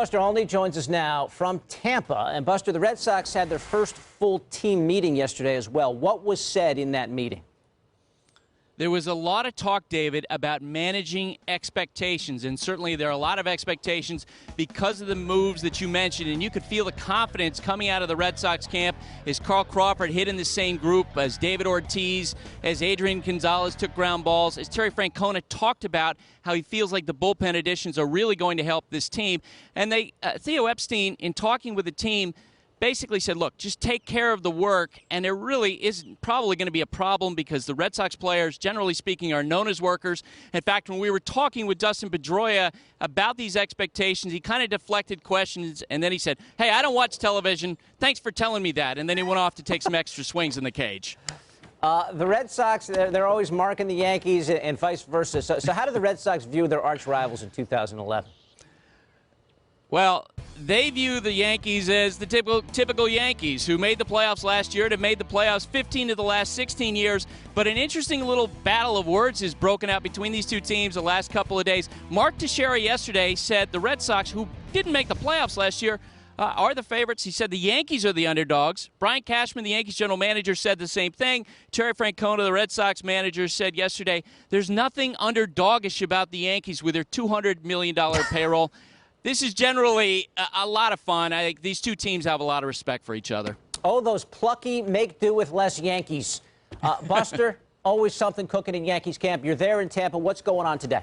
Buster Olney joins us now from Tampa. And Buster, the Red Sox had their first full team meeting yesterday as well. What was said in that meeting? There was a lot of talk, David, about managing expectations, and certainly there are a lot of expectations because of the moves that you mentioned, and you could feel the confidence coming out of the Red Sox camp as Carl Crawford hit in the same group as David Ortiz, as Adrian Gonzalez took ground balls, as Terry Francona talked about how he feels like the bullpen additions are really going to help this team. And Theo Epstein, in talking with the team, basically said, look, just take care of the work, and there really isn't probably going to be a problem because the Red Sox players, generally speaking, are known as workers. In fact, when we were talking with Dustin Pedroia about these expectations, he kind of deflected questions, and then he said, hey, I don't watch television. Thanks for telling me that. And then he went off to take some extra swings in the cage. The Red Sox, they're always marking the Yankees and vice versa. So how do the Red Sox view their arch rivals in 2011? Well, they view the Yankees as the typical Yankees who made the playoffs last year, have made the playoffs 15 of the last 16 years. But an interesting little battle of words is broken out between these two teams the last couple of days. Mark Teixeira yesterday said the Red Sox, who didn't make the playoffs last year, are the favorites. He said the Yankees are the underdogs. Brian Cashman, the Yankees general manager, said the same thing. Terry Francona, the Red Sox manager, said yesterday there's nothing underdogish about the Yankees with their $200 million payroll. This is generally a lot of fun. I think these two teams have a lot of respect for each other. Oh, those plucky make-do-with-less Yankees. Buster, always something cooking in Yankees camp. You're there in Tampa. What's going on today?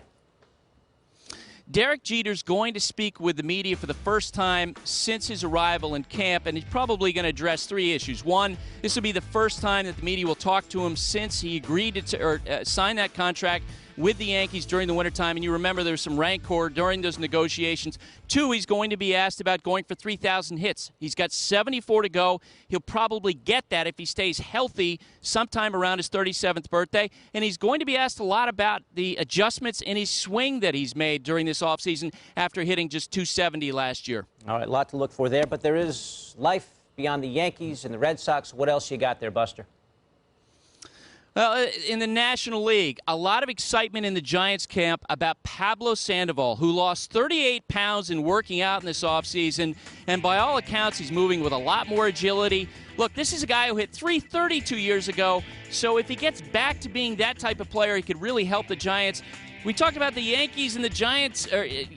Derek Jeter's going to speak with the media for the first time since his arrival in camp, and he's probably going to address three issues. One, this will be the first time that the media will talk to him since he agreed to sign that contract with the Yankees during the wintertime. And you remember there was some rancor during those negotiations. Two, he's going to be asked about going for 3,000 hits. He's got 74 to go. He'll probably get that if he stays healthy sometime around his 37th birthday. And he's going to be asked a lot about the adjustments in his swing that he's made during this offseason after hitting just 270 last year. All right, a lot to look for there, but there is life beyond the Yankees and the Red Sox. What else you got there, Buster? Well, in the National League, a lot of excitement in the Giants camp about Pablo Sandoval, who lost 38 pounds in working out in this offseason, and by all accounts, he's moving with a lot more agility. Look, this is a guy who hit .330 2 years ago, so if he gets back to being that type of player, he could really help the Giants. We talked about the Yankees and the Giants,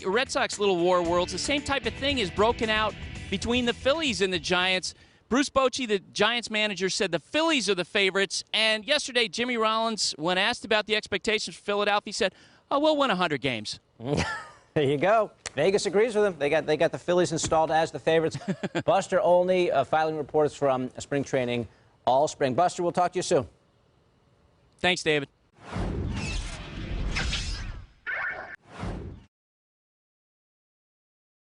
Red Sox little war worlds. The same type of thing is broken out between the Phillies and the Giants. Bruce Bochy, the Giants manager, said the Phillies are the favorites. And yesterday, Jimmy Rollins, when asked about the expectations for Philadelphia, said, oh, we'll win 100 games. There you go. Vegas agrees with him. They got the Phillies installed as the favorites. Buster Olney, filing reports from spring training all spring. Buster, we'll talk to you soon. Thanks, David.